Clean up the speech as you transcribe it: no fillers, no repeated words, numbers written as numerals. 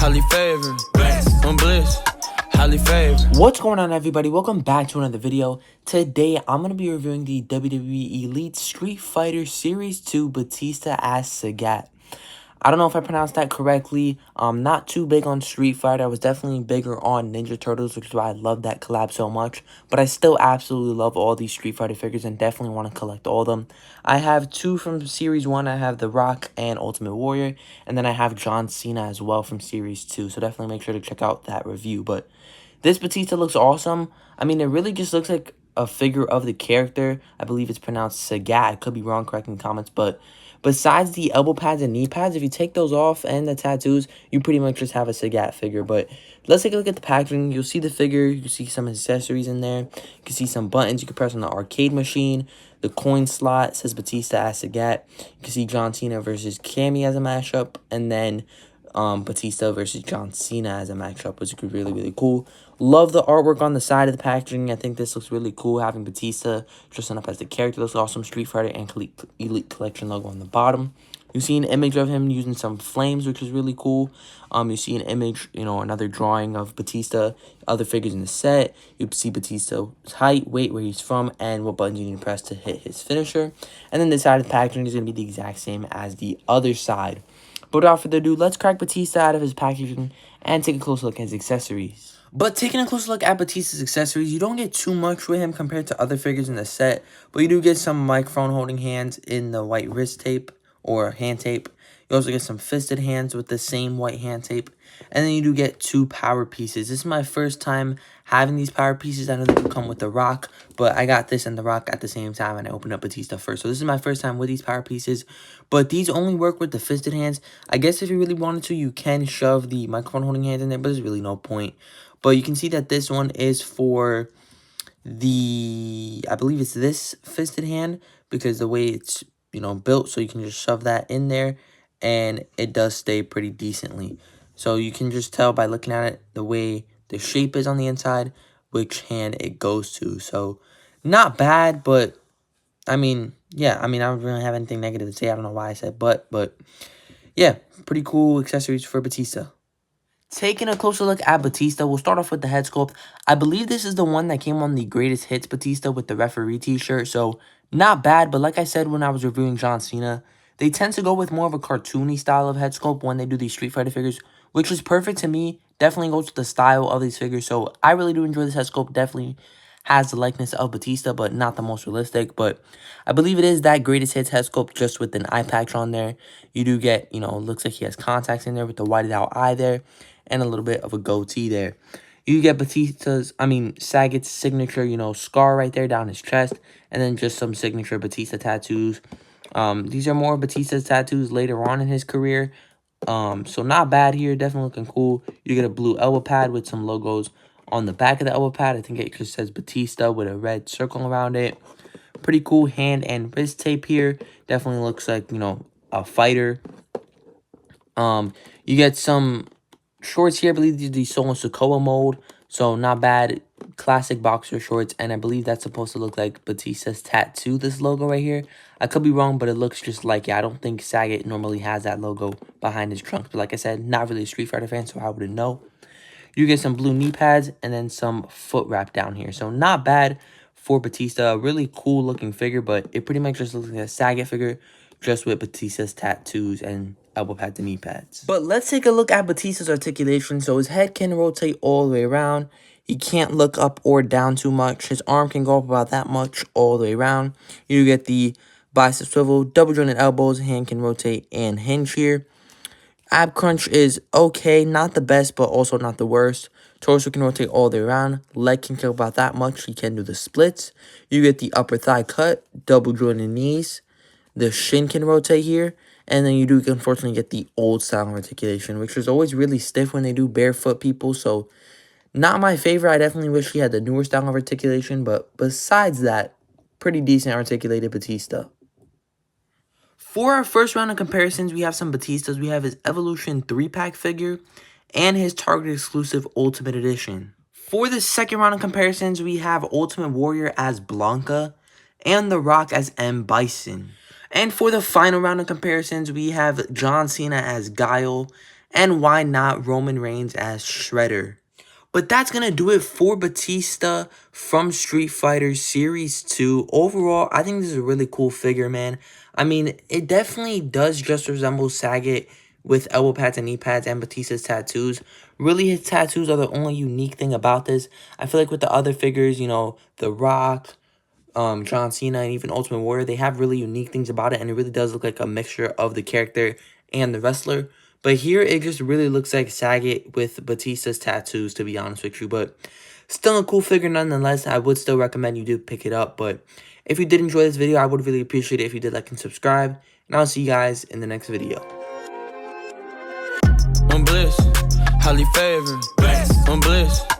highly favored. I'm bliss, highly favored. What's going on, everybody? Welcome back to another video. Today, I'm going to be reviewing the WWE Elite Street Fighter Series 2 Batista as Sagat. I don't know if I pronounced that correctly. I'm not too big on Street Fighter. I was definitely bigger on Ninja Turtles, which is why I love that collab so much. But I still absolutely love all these Street Fighter figures and definitely want to collect all of them. I have two from Series 1. I have The Rock and Ultimate Warrior. And then I have John Cena as well from Series 2. So definitely make sure to check out that review. But this Batista looks awesome. I mean, it really just looks like a figure of the character. I believe it's pronounced Sagat. I could be wrong, correct in the comments. But besides the elbow pads and knee pads, if you take those off and the tattoos, you pretty much just have a Sagat figure. But let's take a look at the packaging. You'll see the figure. You see some accessories in there. You can see some buttons you can press on the arcade machine. The coin slot says Batista as Sagat. You can see John Cena versus Cammy as a mashup. And then Batista versus John Cena as a matchup, which is really, really cool. Love the artwork on the side of the packaging. I think this looks really cool, having Batista dressing up as the character. Looks awesome. Street Fighter and Elite Collection logo on the bottom. You see an image of him using some flames, which is really cool. You see an image, another drawing of Batista, other figures in the set. You see Batista's height, weight, where he's from, and what buttons you need to press to hit his finisher. And then this side of the packaging is going to be the exact same as the other side. But without further ado, let's crack Batista out of his packaging and take a closer look at his accessories. But taking a closer look at Batista's accessories, you don't get too much with him compared to other figures in the set, but you do get some microphone holding hands in the white wrist tape or hand tape. You also get some fisted hands with the same white hand tape. And then you do get two power pieces. This is my first time having these power pieces. I know they come with The Rock, but I got this and The Rock at the same time, and I opened up Batista first. So this is my first time with these power pieces. But these only work with the fisted hands. I guess if you really wanted to, you can shove the microphone holding hands in there, but there's really no point. But you can see that this one is for the, I believe it's this fisted hand, because the way it's, built, so you can just shove that in there, and it does stay pretty decently. So you can just tell by looking at it the way the shape is on the inside, which hand it goes to. So not bad, but I mean, yeah, I don't really have anything negative to say. I don't know why I said but yeah, pretty cool accessories for Batista. Taking a closer look at Batista, we'll start off with the head sculpt. I believe this is the one that came on the Greatest Hits Batista with the referee t-shirt, so not bad, but like I said when I was reviewing John Cena, they tend to go with more of a cartoony style of head sculpt when they do these Street Fighter figures, which is perfect to me. Definitely goes with the style of these figures, so I really do enjoy this head sculpt. Definitely has the likeness of Batista, but not the most realistic. But I believe it is that Greatest Hits head sculpt just with an eye patch on there. You do get, looks like he has contacts in there with the whited out eye there and a little bit of a goatee there. You get Sagat's signature, scar right there down his chest, and then just some signature Batista tattoos. These are more Batista's tattoos later on in his career. So not bad here, definitely looking cool. You get a blue elbow pad with some logos on the back of the elbow pad. I think it just says Batista with a red circle around it. Pretty cool hand and wrist tape here. Definitely looks like, a fighter. You get some shorts here. I believe these are the Solo Sokoa mold. So not bad. Classic boxer shorts. And I believe that's supposed to look like Batista's tattoo, this logo right here. I could be wrong, but it looks just like it. I don't think Sagat normally has that logo behind his trunks. But like I said, not really a Street Fighter fan, so I wouldn't know. You get some blue knee pads and then some foot wrap down here. So not bad for Batista. A really cool looking figure, but it pretty much just looks like a Sagat figure, just with Batista's tattoos and elbow pads and knee pads. But let's take a look at Batista's articulation. So his head can rotate all the way around. He can't look up or down too much. His arm can go up about that much all the way around. You get the bicep swivel, double jointed elbows, hand can rotate and hinge here. Ab crunch is okay, not the best, but also not the worst. Torso can rotate all the way around. Leg can kick about that much. He can do the splits. You get the upper thigh cut, double jointed knees. The shin can rotate here. And then you do, unfortunately, get the old style articulation, which is always really stiff when they do barefoot people. So, not my favorite. I definitely wish he had the newer style of articulation. But besides that, pretty decent articulated Batista. For our first round of comparisons, we have some Batistas. We have his Evolution 3-pack figure and his Target exclusive Ultimate Edition. For the second round of comparisons, we have Ultimate Warrior as Blanca and The Rock as M.Bison. And for the final round of comparisons, we have John Cena as Guile And why not Roman Reigns as Shredder? But that's going to do it for Batista from Street Fighter Series 2. Overall, I think this is a really cool figure, man. I mean, it definitely does just resemble Sagat with elbow pads and knee pads and Batista's tattoos. Really, his tattoos are the only unique thing about this. I feel like with the other figures, you know, The Rock, John Cena, and even Ultimate Warrior, they have really unique things about it, and it really does look like a mixture of the character and the wrestler. But here, it just really looks like Sagat with Batista's tattoos, to be honest with you. But still a cool figure nonetheless. I would still recommend you do pick it up. But if you did enjoy this video, I would really appreciate it if you did like and subscribe. And I'll see you guys in the next video. I'm bliss, highly favored. I'm bliss.